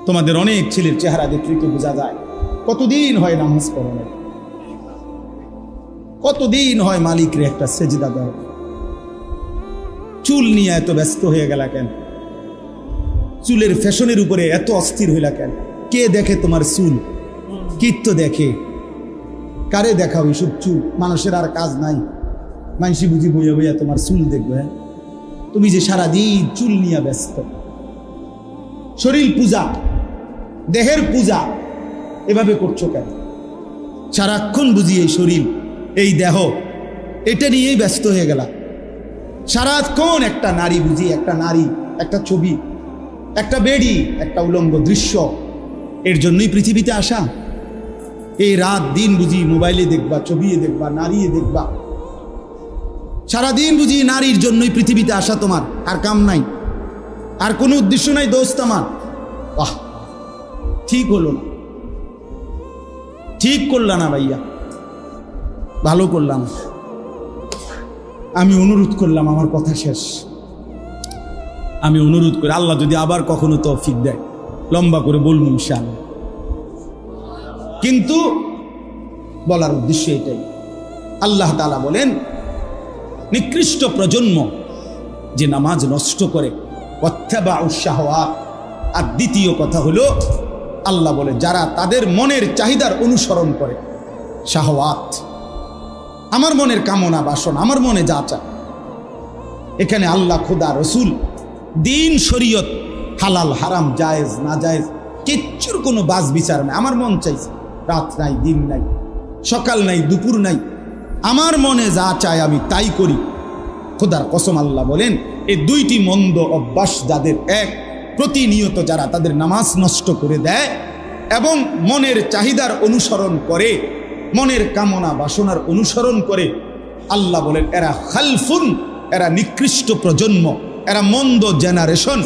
তোমাদের অনেক ছেলের চেহারা দেখলেই তো বোঝা যায় কতদিন হয় নামাজ পড়ানো, কতদিন হয় মালিকের একটা সেজদা দাও। চুল নিয়ে এত ব্যস্ত হয়ে গেলা কেন? চুলের ফ্যাশনের উপরে এত অস্থির হইলা কেন? কে দেখে তোমার চুল? কীর্ত দেখে? কারে দেখাও এসব চুল? মানুষের আর কাজ নাই, মানসি বুঝি বইয়া বইয়া তোমার চুল দেখবে। তুমি যে সারাদিন চুল নিয়ে ব্যস্ত, শরীর পূজা, দেহের পূজা এভাবে করছো কেন? সারাক্ষণ বুঝি এই শরীর, এই দেহ, এটা নিয়েই ব্যস্ত হয়ে গেলা। সারাক্ষণ একটা নারী বুঝি, একটা নারী, একটা ছবি, একটা বেড়ি, একটা উলঙ্গ দৃশ্য, এর জন্যই পৃথিবীতে আসা। এই রাত দিন বুঝি মোবাইলে দেখবা, ছবিয়ে দেখবা, নারীয়ে দেখবা। সারাদিন বুঝি নারীর জন্যই পৃথিবীতে আসা তোমার, আর কাম নাই, আর কোনো উদ্দেশ্য নাই দোস্ত আমার। বাহ, ঠিক হলো না, ঠিক করলা না ভাইয়া, ভালো করলাম। আমি অনুরোধ করলাম, আমার কথা শেষ। আমি অনুরোধ করি, আল্লাহ যদি আবার কখনো তৌফিক দেয় লম্বা করে বলবো ইনশাআল্লাহ। কিন্তু বলার উদ্দেশ্য এটাই, আল্লাহ তাআলা বলেন নিকৃষ্ট প্রজন্ম যে নামাজ নষ্ট করে, ওয়াত্তাবাউশ শাহওয়াত। আর দ্বিতীয় কথা হলো, আল্লাহ বলে যারা তাদের মনের চাহিদার অনুসরণ করে, শাহওয়াত, আমার মনের কামনা বাসনা, আমার মনে যা চায়। এখানে আল্লাহ, খোদা, রসুল, দিন, শরীয়ত, হালাল হারাম, জায়েজ না জায়েজ কিচ্ছুর কোনো বাজ বিচার নাই। আমার মন চাইছে, রাত নাই, দিন নাই, সকাল নাই, দুপুর নাই, আমার মনে যা চায় আমি তাই করি। খোদার কসম আল্লাহ বলেন, এই দুইটি মন্দ অভ্যাস যাদের, এক, প্রতিনিয়ত যারা তাদের নামাজ নষ্ট করে দেয় এবং মনের চাহিদার অনুসরণ করে, মনের কামনা বাসনার অনুসরণ করে, আল্লাহ বলেন এরা খালফুন, এরা নিকৃষ্ট প্রজন্ম, এরা মন্দ জেনারেশন।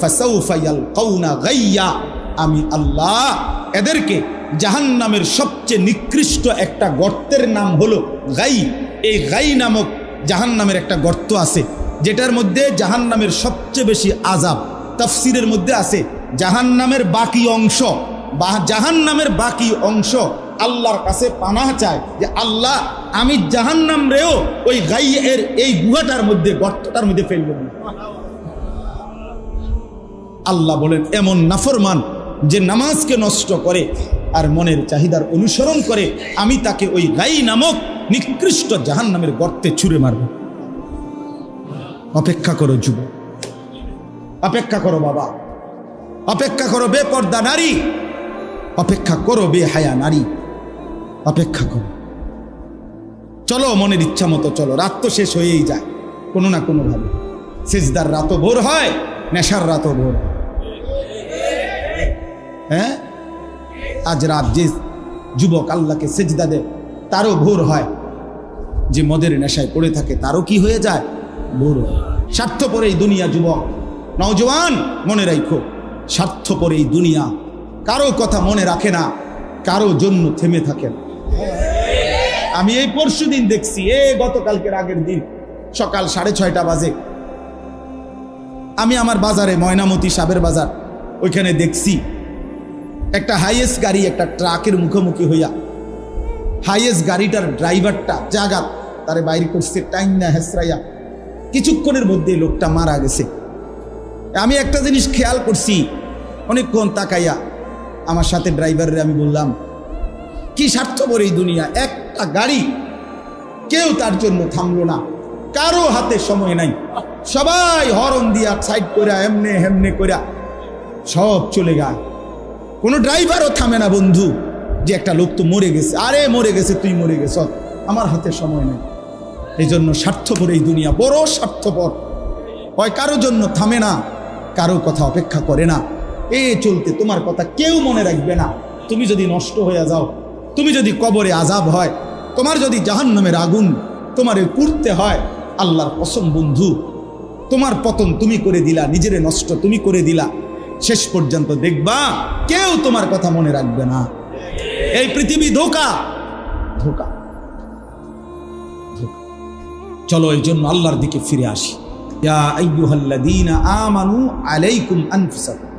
ফাসাউফা ইয়ালকাউনা গাইয়া, আমি আল্লাহ এদেরকে জাহান্নামের সবচেয়ে নিকৃষ্ট একটা গর্তের নাম হলো গাই। এই গাই নামক জাহান্নামের একটা গর্ত আছে, যেটার মধ্যে জাহান্নামের সবচেয়ে বেশি আযাব। তাফসীরের মধ্যে আছে জাহান্নামের বাকি অংশ, বা জাহান্নামের বাকি অংশ আল্লাহর কাছে পানাহ চায় যে আল্লাহ আমি জাহান্নাম রেও ওই গাই এর এই গুহাটার মধ্যে, গর্তটার মধ্যে ফেলব না। আল্লাহ বলেন এমন নাফরমান যে নামাজকে নষ্ট করে আর মনের চাহিদার অনুসরণ করে, আমি তাকে ওই গাই নামক নিকৃষ্ট জাহান্নামের গর্তে ছুঁড়ে মারব। অপেক্ষা করো যুবক, অপেক্ষা করো বাবা, অপেক্ষা করো বেপর্দা নারী, অপেক্ষা করো বেহায়া নারী, অপেক্ষা করো। চলো মনের ইচ্ছা মতো চলো, রাত তো শেষ হয়েই যায় কোনো না কোনো ভাবে। সিজদার রাতও ভোর হয়, নেশার রাতও ভোর হয়। হ্যাঁ, আজ রাত যে যুবক আল্লাহকে সিজদা দেয় তারও ভোর হয়, যে মদের নেশায় পড়ে থাকে তারও কি হয়ে যায়, ভোর হয়। স্বার্থপর এই দুনিয়া যুবক, নওজওয়ান মনে রাখো, স্বার্থপর এই দুনিয়া, কারো কথা মনে রাখে না, কারো জন্য থেমে থাকে না। আমি এই পরশুদিন দেখছি, গতকালকের আগের দিন সকাল 6:30 বাজে আমি আমার বাজারে, ময়নামতি সাবের বাজার, ওইখানে দেখছি একটা হাইয়েস্ট গাড়ি একটা ট্রাকের মুখোমুখি হইয়া, হাইয়েস্ট গাড়িটার ড্রাইভারটা জায়গা তারে বাইরে করছে টাইম না হেসরাইয়া, কিছুক্ষণের মধ্যে লোকটা মারা গেছে। আমি একটা জিনিস খেয়াল করছি, অনেকক্ষণ তাকাইয়া আমার সাথে ড্রাইভারের আমি বললাম, কি স্বার্থপর এই দুনিয়া, একটা গাড়ি কেউ তার জন্য থামলো না, কারো হাতে সময় নাই, সবাই হরন দিয়া সাইড করে এমনে হেমনে করে সব চলে যায়, কোনো ড্রাইভারও থামে না বন্ধু, যে একটা লোক তো মরে গেছে, আরে মরে গেছে, তুই মরে গেছ, আমার হাতে সময় নেই। এই জন্য স্বার্থপর এই দুনিয়া, বড় স্বার্থপর, হয় কারো জন্য থামে না, কারো কথা অপেক্ষা করে না। চলতে তোমার কথা কেউ মনে রাখবে না। তুমি যদি নষ্ট হয়ে যাও, তুমি যদি কবরে আযাব হয়, তোমার যদি জাহান্নামের আগুন তোমারে পুড়তে হয়, আল্লাহর কসম বন্ধু, তোমার পতন তুমি করে দিলা, নিজেরে নষ্ট তুমি করে দিলা, শেষ পর্যন্ত দেখবা কেউ তোমার কথা মনে রাখবে না। এই পৃথিবী ধোঁকা, ধোঁকা, ধোঁকা। চলো এই জন্য আল্লাহর দিকে ফিরে আসি। ইয়া আইয়ুহাল্লাযীনা আমানু আলাইকুম আনফুসাকুম,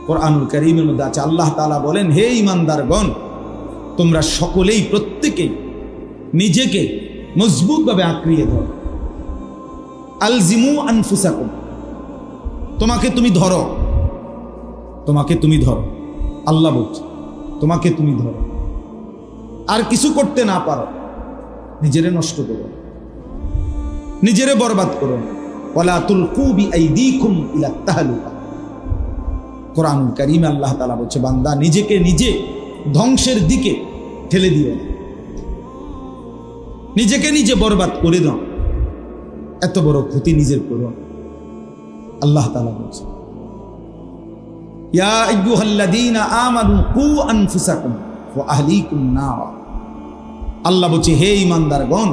কোরআনুল কারীমের মধ্যে আছে, আল্লাহ তাআলা বলেন, হে ঈমানদারগণ, তোমরা সকলেই প্রত্যেকেই নিজেকে মজবুতভাবে আঁকড়িয়ে ধরো। আলজিমু আনফুসাকুম, তোমাকে তুমি ধরো, তোমাকে তুমি ধরো। আল্লাহ বলছে তোমাকে তুমি ধরো। আর কিছু করতে না পারো, নিজেরে নষ্ট করো, নিজেরে বরবাদ করো। ওয়ালা তুলকু বিআইদিকুম ইলা তাহলুকা। কোরআনুল কারীমে আল্লাহ তাআলা বলছে, বান্দা নিজেকে নিজে ধ্বংসের দিকে ঠেলে দিও না, নিজেকে নিজে বরবাদ করে দাও, এত বড় ক্ষতি নিজের করো। আল্লাহ তাআলা বলছে, ইয়া আইয়ুহাল্লাযীনা আমানু কু আনফুসাকুম ওয়া আহলিকুম নার। আল্লাহ বলছে, হে ঈমানদারগণ,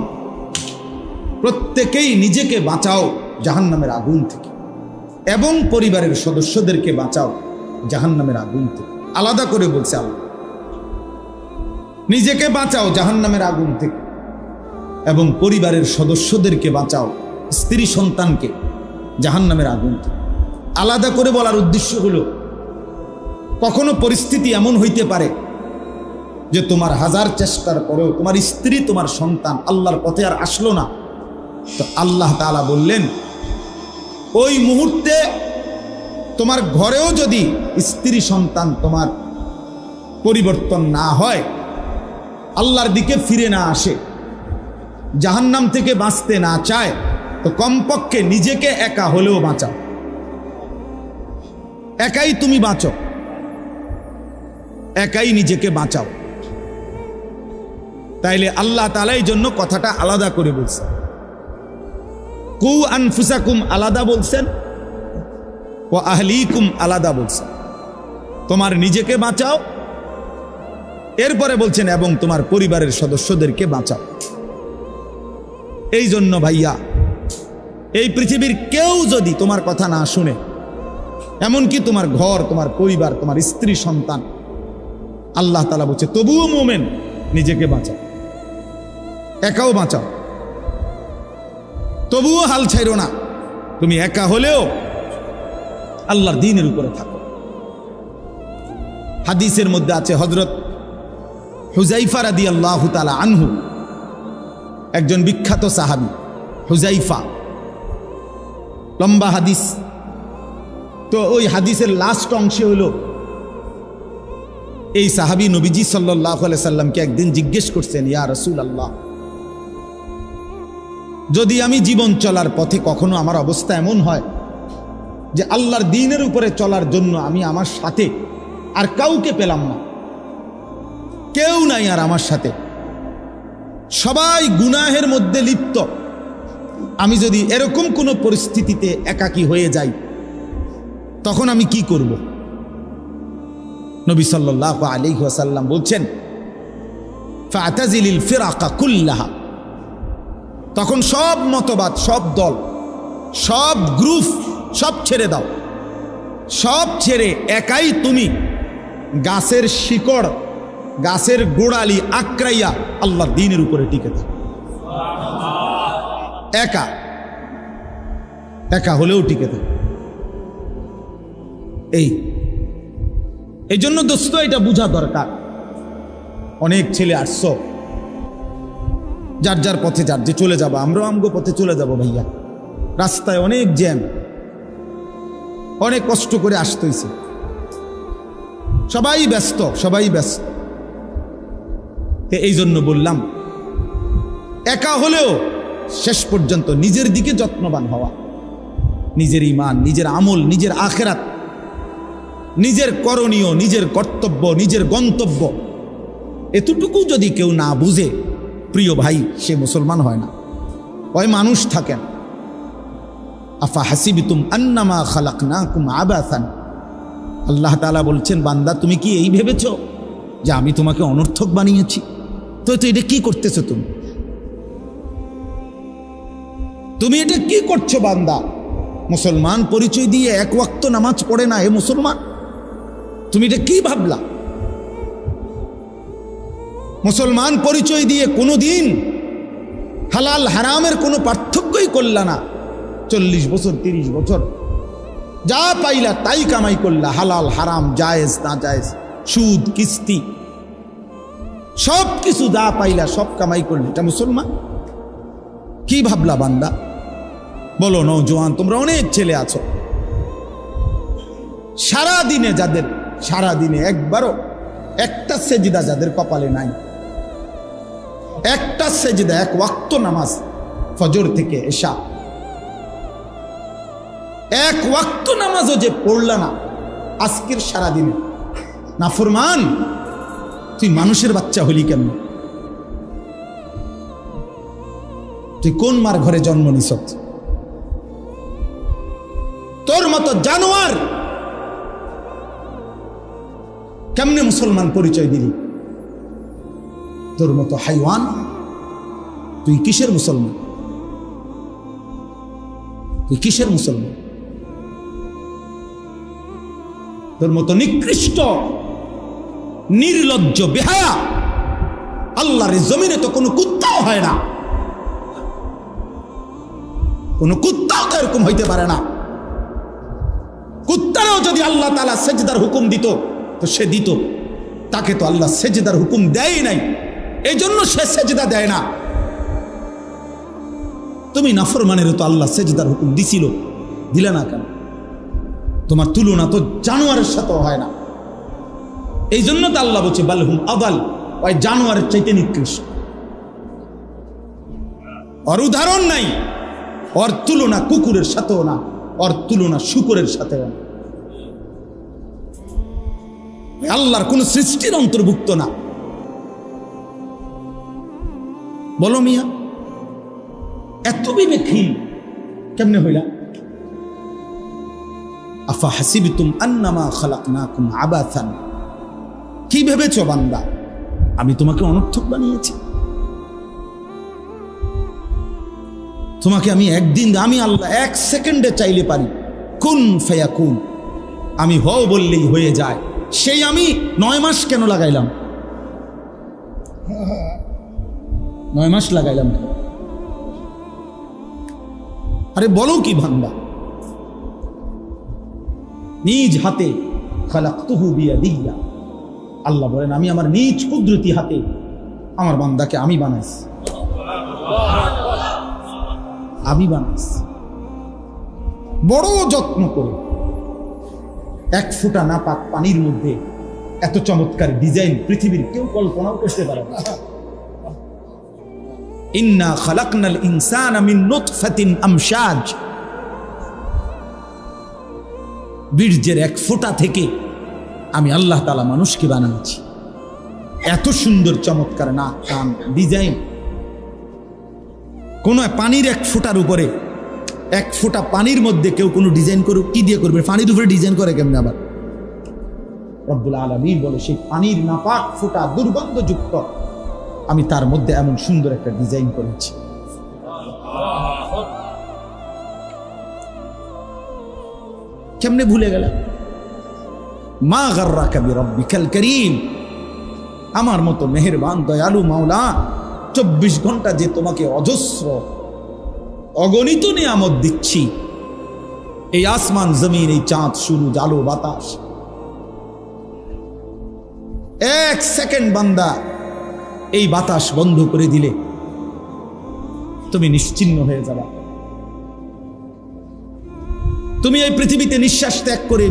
প্রত্যেকেই নিজেকে বাঁচাও জাহান্নামের আগুন থেকে এবং পরিবারের সদস্যদেরকে বাঁচাও জাহান্নামের আগুন থেকে। আলাদা করে বলছে আল্লাহ, নিজেকে বাঁচাও জাহান্নামের আগুন থেকে এবং পরিবারের সদস্যদেরকে বাঁচাও, স্ত্রী সন্তানকে জাহান্নামের আগুন থেকে। আলাদা করে বলার উদ্দেশ্য হলো, কখনো পরিস্থিতি এমন হইতে পারে যে তোমার হাজার চেষ্টার পরেও তোমার স্ত্রী, তোমার সন্তান আল্লাহর পথে আর আসলো না। তো আল্লাহ তাআলা বললেন, ওই মুহূর্তে তোমার ঘরেও যদি স্ত্রী সন্তান তোমার পরিবর্তন না হয়, আল্লাহর দিকে ফিরে না আসে, জাহান্নাম থেকে বাঁচতে না চায়, তো কমপক্ষে নিজেকে একা হলেও বাঁচাও। একাই তুমি বাঁচো, একাই নিজেকে বাঁচাও। তাইলে আল্লাহ তাআলা এই জন্য কথাটা আলাদা করে বলছেন। কু আনফুসাকুম আলাদা বলছেন, ও আহলিকুম আলাদা বলছেন। তোমার নিজেকে বাঁচাও, এরপরে বলছেন এবং তোমার পরিবারের সদস্যদেরকে বাঁচাও। এই জন্য ভাইয়া, এই পৃথিবীর কেউ যদি তোমার কথা না শুনে, এমনকি তোমার ঘর, তোমার পরিবার, তোমার স্ত্রী সন্তান, আল্লাহ তাআলা বলছে তবুও মুমিন নিজেকে বাঁচাও, একাও বাঁচাও, তবুও হাল ছাইরো না। তুমি একা হলেও আল্লাহর দ্বীনের উপরে থাকো। হাদিসের মধ্যে আছে, হযরত হুযায়ফা রাদিয়াল্লাহু তাআলা আনহু, একজন বিখ্যাত সাহাবী হুযায়ফা, লম্বা হাদিস। তো ওই হাদিসের লাস্ট অংশে হলো, এই সাহাবী নবীজি সাল্লাল্লাহু আলাইহি সাল্লামকে একদিন জিজ্ঞেস করছেন, ইয়া রাসূলুল্লাহ, যদি আমি জীবন চলার পথে কখনো আমার অবস্থা এমন হয় যে আল্লাহর দ্বীনের উপরে চলার জন্য আমি আমার সাথে আর কাউকে পেলাম না, কেউ নাই আর আমার সাথে, সবাই গুনাহের মধ্যে লিপ্ত, আমি যদি এরকম কোনো পরিস্থিতিতে একাকী হয়ে যাই, তখন আমি কি করব? নবী সাল্লাল্লাহু আলাইহি ওয়াসাল্লাম বলছেন, ফাতাজিলিল ফিরাকা কুল্লাহা। তখন সব মতবাদ, সব দল, সব গ্রুপ সব ছেড়ে দাও, সব ছেড়ে একাই তুমি গাছের শিকড়, গাছের গোড়ালি আঁকড়াইয়া আল্লাহর দ্বীনের উপরে টিকে থাকো। একা একা হলেও টিকে থাকো। এই জন্য দোস্ত, এটা বোঝা দরকার। অনেক ছেলে আসছো, যার যার পথে যার যে চলে যাবো, আমরাও আমগো পথে চলে যাব ভাইয়া। রাস্তায় অনেক জ্যাম, অনেক কষ্ট করে আসতে হয়েছে, সবাই ব্যস্ত, সবাই ব্যস্ত। এই জন্য বললাম, একা হলেও শেষ পর্যন্ত নিজের দিকে যত্নবান হওয়া, নিজের ঈমান, নিজের আমল, নিজের আখিরাত, নিজের করণীয়, নিজের কর্তব্য, নিজের গন্তব্য, এতটুকু যদি কেউ না বুঝে, প্রিয় ভাই, সে মুসলমান হয় না, ওই মানুষ থাকেন। আফা হাসিবিতুম আন্নামা খালাকনাকুম আবাসান। আল্লাহ তাআলা বলছেন, বান্দা তুমি কি এই ভেবেছ যে আমি তোমাকে অনর্থক বানিয়েছি? তো এটা কি করতেছো তুমি? তুমি এটা কি করছো বান্দা? মুসলমান পরিচয় দিয়ে এক ওয়াক্ত নামাজ পড়ে না, এ মুসলমান? তুমি এটা কি ভাবলা? মুসলমান পরিচয় দিয়ে কোনোদিন হালাল হারামের কোনো পার্থক্যই করলা না। 40 বছর 30 বছর যা পাইলা তাই কামাই করলা, হালাল হারাম জায়েজ না জায়েজ, সুদ কিস্তি সব কিছু যা পাইলা সব কামাই করলে, এটা মুসলমান? কি ভাবলা বান্দা? বলো নওজোয়ান, তোমরা অনেক ছেলে আছো, সারাদিনে যাদের সারাদিনে একবারও একটা সেজদা যাদের কপালে নাই, একটা সেজদা, এক ওয়াক্ত নামাজ ফজর থেকে এশা, এক ওয়াক্ত নামাজও যে পড়লা না আজকের সারাদিনে, নাফরমান তুই মানুষের বাচ্চা হলি কেন? তুই কোন মার ঘরে জন্ম নিস? তোর মতো জানোয়ার কেমনে মুসলমান পরিচয় দিলি? তোর মতো হাইওয়ান তুই কিসের মুসলমান? তুই কিসের মুসলমান? তোর মতো নিকৃষ্ট নির্লজ্জ বেহায়া আল্লাহর জমিনে তো কোনো কুত্তাও হয় না, কোনো কুত্তাও তো এরকম হইতে পারে না। কুত্তারও যদি আল্লাহ তাআলা সেজদার হুকুম দিত তো সে দিত, তাকে তো আল্লাহ সেজদার হুকুম দেয় নাই, এই জন্য সে সেজদা দেয় না। তুমি নাফরমানেরও তো আল্লাহ সেজদার হুকুম দিছিল, দিলে না কেন? তোমার তুলনা তো জানোয়ারের সাথেও হয় না, এই জন্য তো আল্লাহ বলছে বালহুম আদাল, ওই জানোয়ারের চাইতে নিকৃষ্ট। ওর উদাহরণ নাই, ওর তুলনা কুকুরের সাথেও না, ওর তুলনা শুকরের সাথেও না। আল্লাহর কোন সৃষ্টির অন্তর্ভুক্ত না। বলো মিয়া, এত বিবেকহীন কেমনে হইলা? আফা হাসিবতুম আন্নামা খালাকনাকুম আবাসান, কি ভেবেছো বান্দা আমি তোমাকে অনর্থক বানিয়েছি? তোমাকে আমি একদিন, আমি আল্লাহ এক সেকেন্ডে চাইলে পারি, কুন ফায়াকুন, আমি হও বললেই হয়ে যায়। সেই আমি 9 মাস কেন লাগাইলাম? 9 মাস লাগাইলাম কেন? আরে বলো কি বান্দা? নিজ হাতে খালাকতুহু বিয়াদিয়া, আল্লাহ বলেন আমি আমার নিজ কুদরতি হাতে আমার বান্দাকে আমি বানাইছি, আমি বানাইছি বড় যত্ন করে। এক ফোঁটা নাপাক পানির মধ্যে এত চমৎকার ডিজাইন পৃথিবীর কেউ কল্পনাও করতে পারে না। ইন্না খালাকনাল ইনসানা মিন নুতফাতিন আমশাজ, বীর্যের এক ফোঁটা থেকে আমি আল্লাহ তাআলা মানুষকে বানিয়েছি। এত সুন্দর চমৎকার নাক কান ডিজাইন। কোন পানির এক ফোঁটার উপরে, এক ফোঁটা পানির মধ্যে কেউ কোনো ডিজাইন করুক, কি দিয়ে করবে? পানির উপরে ডিজাইন করে কেমনে? আবার রব্বুল আলামিন বলে সেই পানির নাপাক ফোঁটা দুর্গন্ধযুক্ত, আমি তার মধ্যে এমন সুন্দর একটা ডিজাইন করেছি। কেমনে ভুলে গেল? মা গাররাকা বিরব্বিকাল কারীম, আমার মতো মেহেরবান দয়ালু মাওলা 24 ঘন্টা যে তোমাকে অজস্র অগণিত নিয়ামত দিচ্ছি, এই আসমান জমিন, এই চাঁদ সূরজ আলো বাতাস, এক সেকেন্ড বান্দা এই বাতাস বন্ধ করে দিলে তুমি নিশ্চিহ্ন হয়ে যাবা। তুমি এই পৃথিবীতে নিঃশ্বাস ত্যাগ করে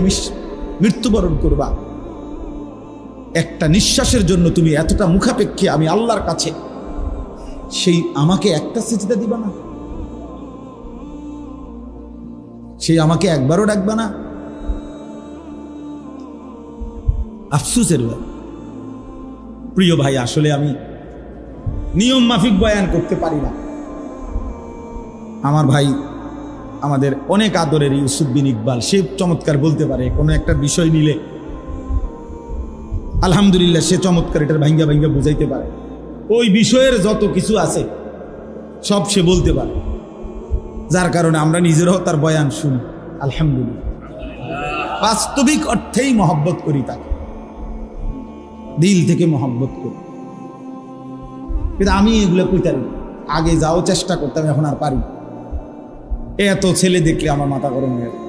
মৃত্যুবরণ করবা। একটা নিঃশ্বাসের জন্য তুমি এতটা মুখাপেক্ষী আমি আল্লাহর কাছে, সেই আমাকে একটা সিজদা দিবা না? সেই আমাকে একবারও ডাকবা না? আফসোসের প্রিয় ভাই, আসলে আমি নিয়ম মাফিক বয়ান করতে পারি না। আমার ভাই, আমাদের অনেক আদরের ইউসুফ বিন ইকবাল, সে চমৎকার বলতে পারে। কোনো একটা বিষয় নিলে আলহামদুলিল্লাহ সে চমৎকার এটার ভাঙ্গা ভাঙ্গা বুঝাইতে পারে। ওই বিষয়ের যত কিছু আছে সব সে বলতে পারে, যার কারণে আমরা নিজেরাও তার বয়ান শুনি। আলহামদুলিল্লাহ, বাস্তবিক অর্থেই মহব্বত করি তাকে, দিল থেকে মহব্বত করি। কিন্তু আমি এগুলো কইতাম, আগে যাও চেষ্টা করতাম, এখন আর পারি। এত ছেলে দেখলে আমার মাথা গরম হয়ে যায়।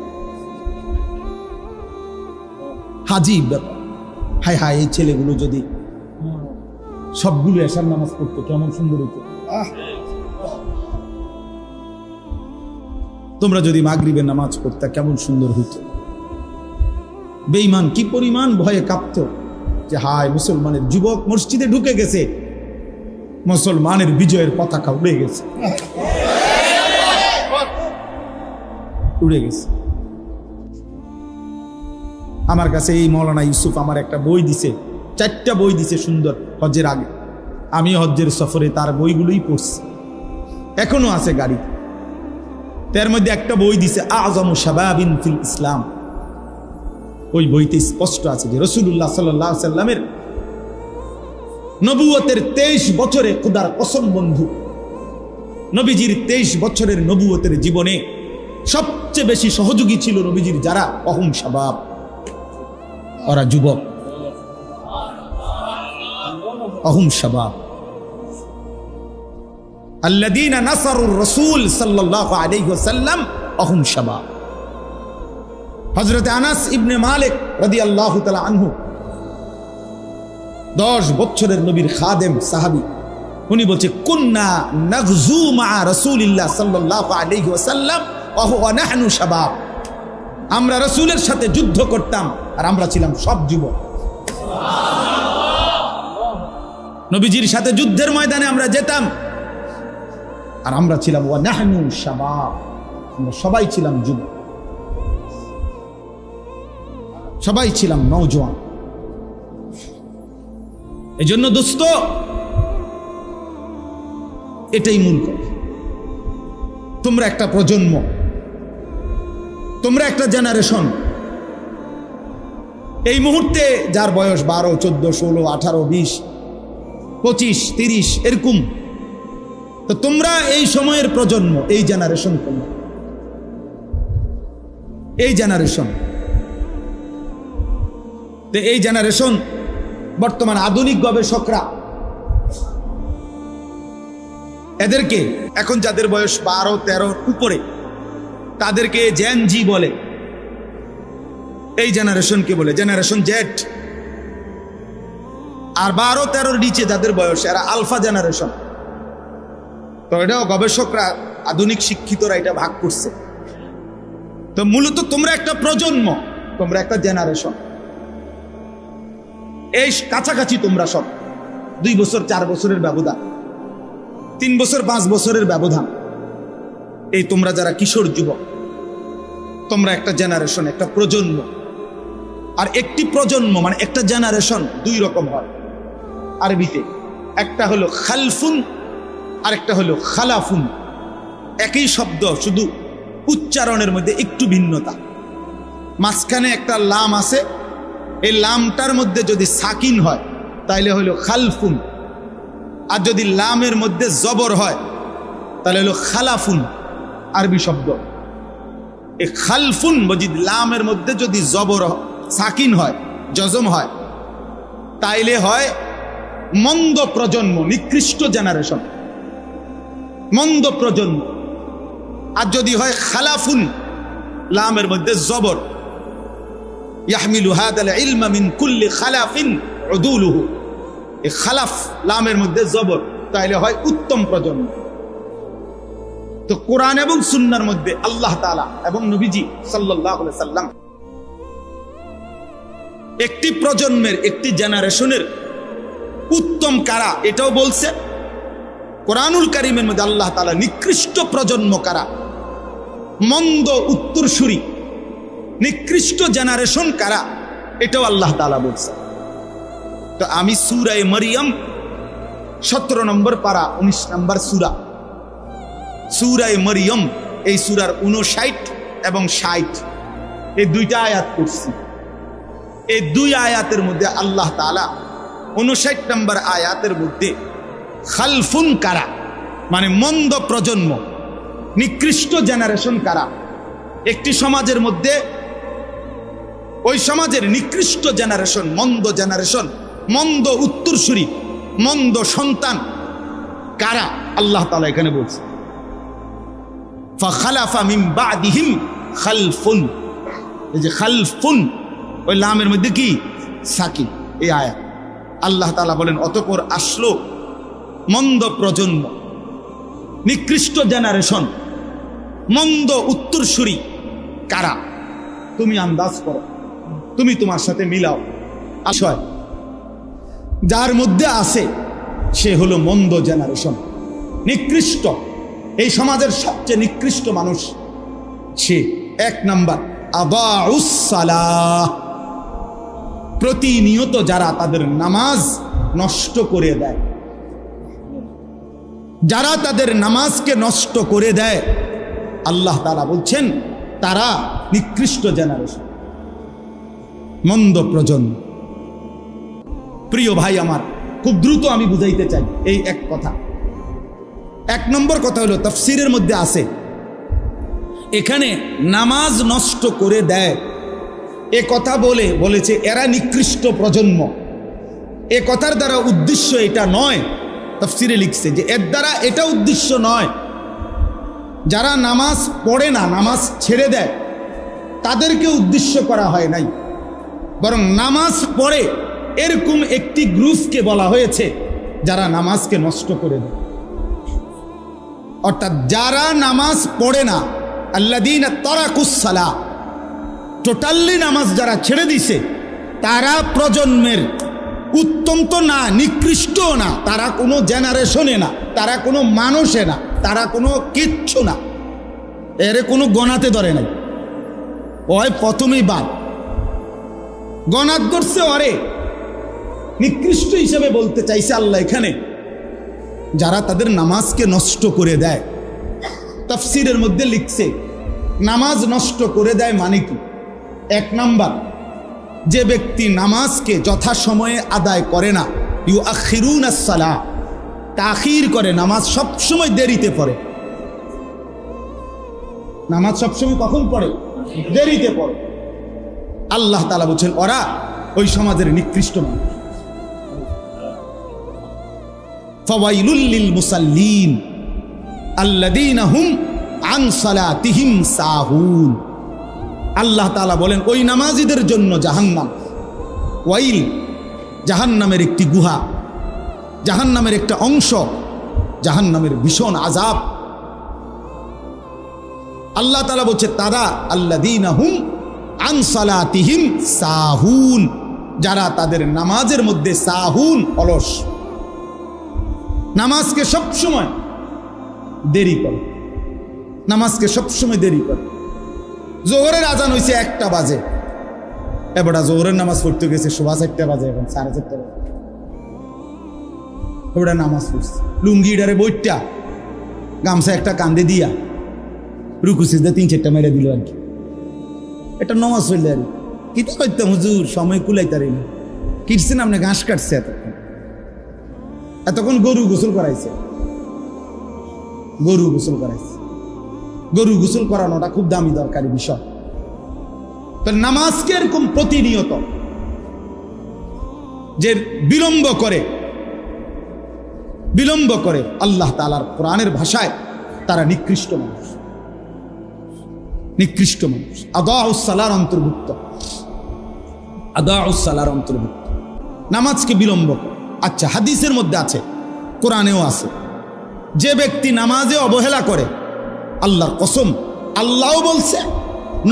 হাজিব ব্যাপার। হায় হায়, এই ছেলেগুলো যদি সবগুলো এশার নামাজ পড়তো কেমন সুন্দর হতো। তোমরা যদি মাগরিবের নামাজ পড়তা কেমন সুন্দর হইতো। বেঈমান কি পরিমাণ ভয়ে কাঁপত যে হায়, মুসলমানের যুবক মসজিদে ঢুকে গেছে, মুসলমানের বিজয়ের পতাকা উড়ে গেছে, উড়ে গেছে। আমার কাছে এই মৌলানা ইউসুফ আমার একটা বই দিছে, 4টা বই দিছে সুন্দর, হজ্জের আগে। আমি হজ্জের সফরে তার বইগুলোই পড়ছি, এখনো আছে গাড়ি। তার মধ্যে একটা বই দিছে আযমু শাবাবিন ফিল ইসলাম। ওই বইতে স্পষ্ট আছে যে রাসূলুল্লাহ সাল্লাল্লাহু আলাইহি সাল্লামের নবুয়তের 23 বছরে, খোদার কসম বন্ধু, নবীজির 23 বছরের নবুয়তের জীবনে সবচেয়ে বেশি সহযোগী ছিল নবীজির যারা, অহুম শাবাব, ওরা যুবক, অহুম শাবাব আল্লাযীনা নাসারুর রাসূল সাল্লাল্লাহু আলাইহি ওয়াসাল্লাম, অহুম শাবাব। হযরত আনাস ইবনে মালিক রাদিয়াল্লাহু তাআলা আনহু 10 বছরের নবীর খাদেম সাহাবী, উনি বলছে কুন্না নাগজু মা রাসূলিল্লাহ সাল্লাল্লাহু আলাইহি ওয়াসাল্লাম ওয়া হুয়া নাহনু শাবাব। আমরা রাসূলের সাথে যুদ্ধ করতাম আর আমরা ছিলাম সব যুবক। নবীজির সাথে যুদ্ধের ময়দানে আমরা যেতাম আর আমরা ছিলাম ওয়া নাহনু শাবাব, আমরা সবাই ছিলাম যুবক, সবাই ছিলাম নওজোয়ান। এজন্য দোস্ত, এটাই মূল কথা। তোমরা একটা প্রজন্ম, তোমরা একটা জেনারেশন। এই মুহূর্তে যার বয়স 12, 14, 16, 18, 20, 25, 30 এরকম, তো তোমরা এই সময়ের প্রজন্ম, এই জেনারেশন, তোমরা এই জেনারেশন। এই জেনারেশন বর্তমান আধুনিক গবেষকরা এদেরকে, এখন যাদের বয়স 12, 13 উপরে, তাদেরকে জেন জি বলে। এই জেনারেশনকে বলে জেনারেশন জেড। আর 12, 13 নিচে যাদের বয়স, এরা আলফা জেনারেশন। তো এটাও গবেষকরা, আধুনিক শিক্ষিতরা এটা ভাগ করছে। তো মূলত তোমরা একটা প্রজন্ম, তোমরা একটা জেনারেশন। এই কাছাকাছি তোমরা সব 2 বছর 4 বছরের ব্যবধান, 3 বছর 5 বছরের ব্যবধান। এই তোমরা যারা কিশোর যুবক, তোমরা একটা জেনারেশন, একটা প্রজন্ম। আর একটি প্রজন্ম মানে একটা জেনারেশন 2 রকম হয় আরবিতে। একটা হলো খালফুন আর একটা হলো খালাফুন। একই শব্দ, শুধু উচ্চারণের মধ্যে একটু ভিন্নতা। মাঝখানে একটা লাম আছে, এই লামটার মধ্যে যদি সাকিন হয় তাহলে হলো খালফুন, আর যদি লামের মধ্যে জবর হয় তাহলে হলো খালাফুন, আরবি শব্দ। এই খালফুন মজিদ লামের মধ্যে যদি জবর সাকিন হয়, জজম হয়, তাইলে হয় মন্দ প্রজন্ম, নিকৃষ্ট জেনারেশন, মন্দ প্রজন্ম। আর যদি হয় খালাফুন, লামের মধ্যে জবর, ইয়াহমিলু হাদাল ইলমা মিন কুল্লি খালাফিন উদুলুহু, এই খালাফ লামের মধ্যে জবর, তাইলে হয় উত্তম প্রজন্ম। তো কোরআন এবং সুন্নাহর মধ্যে আল্লাহ তাআলা এবং নবীজি সাল্লাল্লাহু আলাইহি সাল্লাম একটি প্রজন্মের, একটি জেনারেশনের উত্তম কারা এটাও বলছে। কোরআনুল কারীমের মধ্যে আল্লাহ তাআলা নিকৃষ্ট প্রজন্ম কারা, মন্দ উত্তরসূরি, নিকৃষ্ট জেনারেশন কারা, এটাও আল্লাহ তাআলা বলছে। তো আমি সূরা মরিয়ম 17 নম্বর পারা 19 নম্বর সূরা, সূরা মরিয়ম, এই সূরার 59 এবং 60 এই 2টা আয়াত পড়ছি। এই 2 আয়াতের মধ্যে আল্লাহ তাআলা 59 নম্বর আয়াতের মধ্যে খালফুন কারা মানে মন্দ প্রজন্ম, নিকৃষ্ট জেনারেশন কারা, একটি সমাজের মধ্যে ওই সমাজের নিকৃষ্ট জেনারেশন, মন্দ জেনারেশন, মন্দ উত্তরসূরি, মন্দ সন্তান কারা, আল্লাহ তাআলা এখানে বলছে ফাখালাফা মিন বাদিহিম খালফুন। এই যে খালফুন, ওই লামের মধ্যে কি সাকিন, এই আয়াত। আল্লাহ তাআলা বলেন অতঃপর আসলো মন্দ প্রজন্ম, নিকৃষ্ট জেনারেশন, মন্দ উত্তরসূরি। কারা? তুমি আন্দাজ করো, তুমি তোমার সাথে মিলাও। আশয় যার মধ্যে আছে সে হলো মন্দ জেনারেশন, নিকৃষ্ট, এই সমাজের সবচেয়ে নিকৃষ্ট মানুষ সে। এক নাম্বার আদাউস সালাহ, প্রতিনিয়ত যারা তাদের নামাজ নষ্ট করে দেয়, যারা তাদের নামাজকে নষ্ট করে দেয়, আল্লাহ তাআলা বলছেন তারা নিকৃষ্ট জেনারেশন, মন্দ প্রজন্ম। প্রিয় ভাই আমার, খুব দ্রুত আমি বুঝাইতে চাই এই এক কথা। এক নম্বর কথা হলো তাফসীরের মধ্যে আছে, এখানে নামাজ নষ্ট করে দেয় এ কথা বলেছে এরা নিকৃষ্ট প্রজন্ম। এ কথার দ্বারা উদ্দেশ্য এটা নয়, তাফসীরে লিখছে যে এর দ্বারা এটা উদ্দেশ্য নয় যারা নামাজ পড়ে না, নামাজ ছেড়ে দেয়, তাদেরকে উদ্দেশ্য করা হয় নাই, বরং নামাজ পড়ে এরকম একটি গ্রুপকে বলা হয়েছে যারা নামাজকে নষ্ট করে দেয়। অর্থাৎ যারা নামাজ পড়ে না, আল্লাযীনা তারাকুস সালাহ, টোটালি নামাজ যারা ছেড়ে দিছে, তারা প্রজন্মের উত্তম তো না, নিকৃষ্টও না, তারা কোনো জেনারেশনে না, তারা কোনো মানুষে না, তারা কোনো কিচ্ছু না, এর কোনো গণাতে ধরে নাই। ওই প্রথমেই বাদ গণাত ধরছে, ওরে নিকৃষ্ট হিসেবে বলতে চাইছে আল্লাহ এখানে যারা তাদের নামাজকে নষ্ট করে দেয়। তাফসীরের মধ্যে লিখছে নামাজ নষ্ট করে দেয় মানে কি? এক নাম্বার, যে ব্যক্তি নামাজকে যথাসময়ে আদায় করে না, ইউআখিরুনাস সালাহ, তাখির করে, নামাজ সবসময় দেরিতে পড়ে। নামাজ সবসময় কখন পড়ে? দেরিতে পড়ে। আল্লাহ তাআলা বলছেন ওরা ওই সমাজের নিকৃষ্ট মানুষ। ফাওয়াইলুল লিল মুসাল্লিন আল্লাযীনা হুম আন সালাতিহিম সাহুন। আল্লাহ তাআলা বলেন ওই নামাজীদের জন্য জাহান্নাম। ওয়াইল জাহান্নামের একটি গুহা, জাহান্নামের একটা অংশ, জাহান্নামের ভীষণ আযাব। আল্লাহ তাআলা বলছে তারা আল্লাযীনা হুম আন সালাতিহিম সাহুন, যারা তাদের নামাজের মধ্যে সাহুন, অলস, নামাজকে সবসময় দেরি করে, নামাজকে সবসময় দেরি করে। জোহরের আজান হয়েছে 1টা বাজে, এবার জোহরের নামাজ পড়তে গেছে 4:30 বাজে, এখন 4:30 বাজে, ওটা নামাজ পড়ছে লুঙ্গিটারে বইটা গামছা একটা কান্দে দিয়া রুকু সিজদা 3-4টা মেরে দিল আর কি, এটা নামাজ হইলে আর কি করতাম হুজুর, সময় কুলাইতারি না, কিটছেন আপনি ঘাস কাটছে, এতক্ষণ গরু গোসল করাইছে, গরু গোসল করাইছে। গরু গোসল করানোটা খুব দামি দরকারি বিষয়। তো নামাজকে এরকম প্রতিনিয়ত যে বিলম্ব করে আল্লাহ তাআলার কোরআনের ভাষায় তারা নিকৃষ্ট মানুষ, নিকৃষ্ট মানুষ। আদাউস সালার অন্তর্ভুক্ত, আদাউস সালার অন্তর্ভুক্ত, নামাজকে বিলম্ব করে। আচ্ছা, হাদিসের মধ্যে আছে, কোরআনেও আছে, যে ব্যক্তি নামাজে অবহেলা করে, আল্লাহর কসম, আল্লাহও বলছে,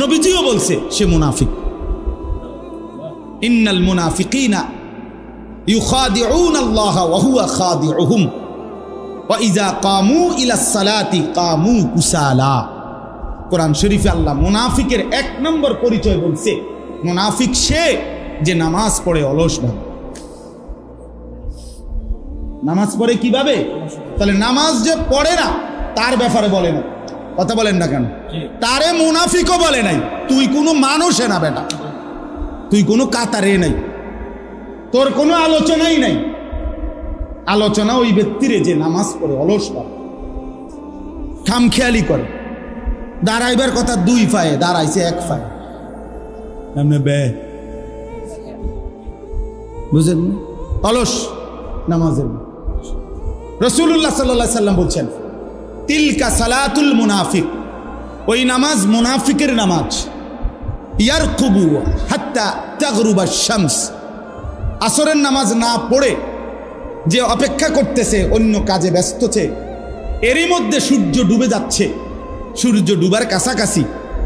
নবীজিও বলছে, সে মুনাফিক। ইন্নাল মুনাফিকিনা ইউখাদিউনা আল্লাহ ওয়া হুয়া খাদিউহুম ওয়া ইযা কামু ইলাস সালাতি কামু কুসালা। কোরআন শরীফে আল্লাহ মুনাফিকের 1 নম্বর পরিচয় বলছে, মুনাফিক সে যে নামাজ পড়ে অলসভাবে। নামাজ পড়ে কিভাবে? তাহলে নামাজ যে পড়ে না তার ব্যাপারে বলে না, কথা বলেন না কেন? তারে মুনাফিকও বলে নাই। তুই কোনো মানুষে না বেটা, তুই কোনো কাতারে নাই, তোর কোনো আলোচনাই নাই। আলোচনা ওই ব্যক্তিরে যে নামাজ পড়ে অলসভাবে, খামখেয়ালি করে, দাঁড়াইবার কথা 2 পায়ে, দাঁড়াইছে 1 পায়ে, বুঝলেন? অলস নামাজের। রাসূলুল্লাহ সাল্লাল্লাহু আলাইহি সাল্লাম বলছেন তিলকা সালাতুল মুনাফিক, ওই নামাজ মুনাফিকের নামাজ। ইয়ারকুবু হাত্তা তাগরুবা শামস, আসরের নামাজ না পড়ে যে অপেক্ষা করতেছে, অন্য কাজে ব্যস্তছে, এরই মধ্যে সূর্য ডুবে যাচ্ছে, সূর্য ডুবার কাছাকাছি।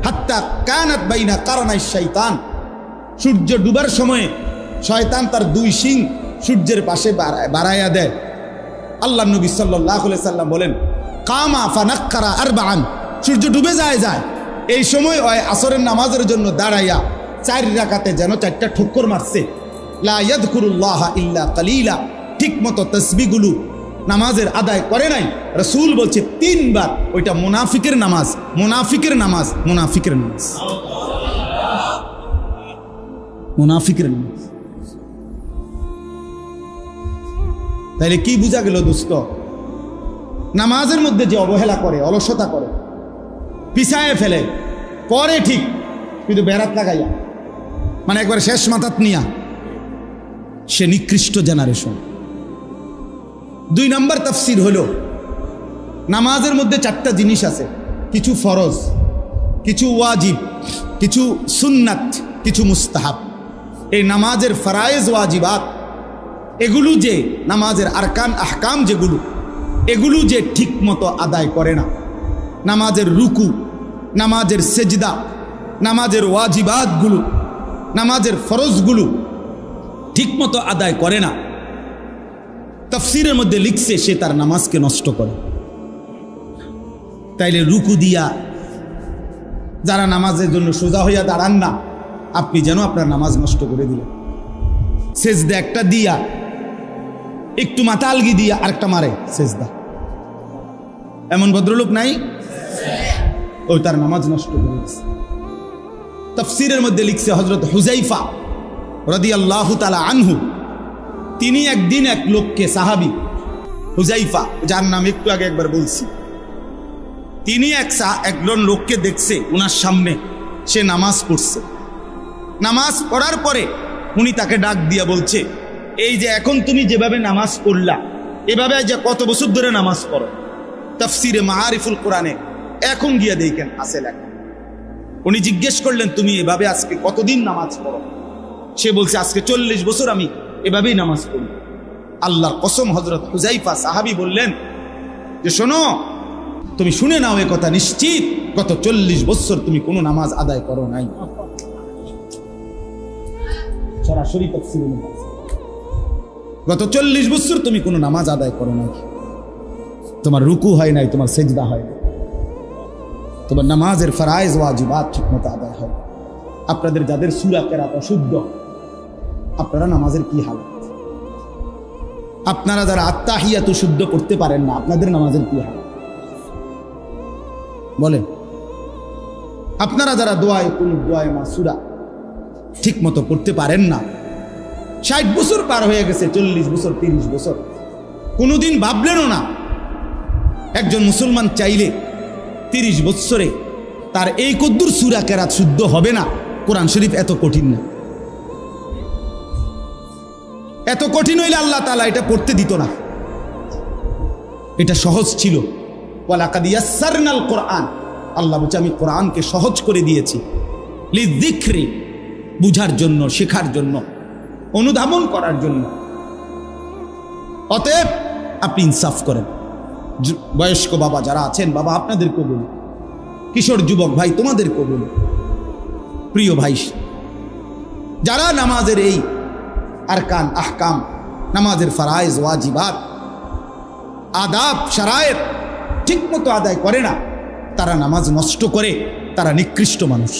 হাত্তা কানাত বাইনা কারনাই শয়তান, সূর্য ডুবার সময়ে শয়তান তার দুই শিং সূর্যের পাশে বাড়াইয়া দেয়। আল্লাহ নবী সাল্লাল্লাহু আলাইহি সাল্লাম বলেন, কামা ফানাক্কারা আরবাআন, সূর্য ডুবে যায় এই সময় ওই আসরের নামাজের জন্য দাঁড়াইয়া 4 রাকাতে যেন 4টা ঠক্কর মারছে। লা ইয়াযকুরুল্লাহ ইল্লা কালিলা, ঠিক মতো তাসবিহগুলো নামাজের আদায় করে নাই। রাসূল বলছে 3 বার, ওইটা মুনাফিকের নামাজ, মুনাফিকের নামাজ, মুনাফিকের নামাজ, মুনাফিকের নামাজ। তাইলে কি বোঝা গেল দোস্ত? নামাজের মধ্যে যে অবহেলা করে, অলসতা করে, পিছায় ফেলে, করে ঠিক, কিন্তু বেড়াত লাগাইয়া, মানে একবার শেষ মাথাত নিয়া, সে নিকৃষ্ট জেনারেশন। 2 নম্বর তাফসীর হলো, নামাজের মধ্যে 4টা জিনিস আছে, কিছু ফরজ, কিছু ওয়াজিব, কিছু সুন্নাত, কিছু মুস্তাহাব। এই নামাজের ফরায়েজ ওয়াজিবাত, এগুলো যে নামাজের আরকান আহকাম যেগুলো, এগুলো যে ঠিক মতো আদায় করে না, নামাজের রুকু, নামাজের সেজদা, নামাজের ওয়াজিবাতগুলো, নামাজের ফরজগুলো ঠিক মতো আদায় করে না, তাফসীরের মধ্যে লিখছে সে তার নামাজকে নষ্ট করে। তাইলে রুকু দিয়া যারা নামাজের জন্য সোজা হইয়া দাঁড়ান না, আপনি যেন আপনার নামাজ নষ্ট করে দিলেন। সেজদা একটা দিয়া, একটু মাথা আলগি দিয়া আরেকটা মারে সেজদা, এমন ভদ্রলোক নাই? ওই তার নামাজ নষ্ট করে দিয়েছে। তাফসীরের মধ্যে লিখছে হযরত হুযাইফা রাদিয়াল্লাহু তাআলা আনহু, তিনি একদিন এক লোককে, সাহাবী হুযাইফা, যার নাম একটু আগে একবার বলছি, তিনি একজন লোককে দেখছে ওনার সামনে, সে নামাজ পড়ছে। নামাজ পড়ার পরে উনি তাকে ডাক দিয়া বলছে, এই যে এখন তুমি যেভাবে নামাজ পড়লা, এভাবে যে কত বছর ধরে নামাজ পড়ো? তাফসীরে মাআরিফুল কোরআনে এখন গিয়া দেখেন আছে লেখা। উনি জিজ্ঞেস করলেন, তুমি এভাবে আজকে কতদিন নামাজ পড়ো? সে বলছে, আজকে 40 বছর আমি এভাবেই নামাজ পড়ি। আল্লাহর কসম, হযরত হুযাইফা সাহাবী বললেন যে, শোনো, তুমি শুনে নাও এ কথা, নিশ্চিত গত 40 বছর তুমি কোনো নামাজ আদায় করো নাই। সরাসরি তাফসীরে আছে, গত 40 বছর তুমি কোনো নামাজ আদায় করো নাই, তোমার রুকু হয় নাই, তোমার সেজদা হয় নাই, তোমার নামাজের ফরায়েজ ওয়াজিবাত ঠিকমতো আদায় হয়। আপনাদের যাদের সূরা কেরাত অশুদ্ধ, আপনারা নামাজের কি হালত? আপনারা যারা আত্তাহিয়াতু শুদ্ধ করতে পারেন না, আপনাদের নামাজের কি হালত বলেন? আপনারা যারা দোয়ায়ে কুনুত, দোয়ায়ে মাসুরা ঠিক মতো পড়তে পারেন না, 60 বছর পার হয়ে গেছে, 40 বছর, 30 বছর, কোনোদিন ভাবলেনও না একজন মুসলমান চাইলে 30 বছরে তার এই কদ্দুর সূরা কেরাত শুদ্ধ হবে না। কোরআন শরীফ এত কঠিন না, এত কঠিন হইলে আল্লাহ তাআলা এটা পড়তে দিত না। এটা সহজ ছিল। ওয়ালাকাদ ইয়াসসারনাল কোরআন, আল্লাহ বলছে আমি কোরআনকে সহজ করে দিয়েছি, লিযিকরি, বুঝার জন্য, শেখার জন্য, অনুধাবন করার জন্য। অতএব আপনি ইনসাফ করেন। বয়স্ক বাবা যারা আছেন, বাবা আপনাদেরকেও বলি, কিশোর যুবক ভাই তোমাদেরকেও বলি, প্রিয় ভাই, যারা নামাজের এই আরকান আহকাম, নামাজের ফরায়েজ ওয়াজিবাত, আদাব শারায়েত ঠিক মতো আদায় করে না, তারা নামাজ নষ্ট করে, তারা নিকৃষ্ট মানুষ।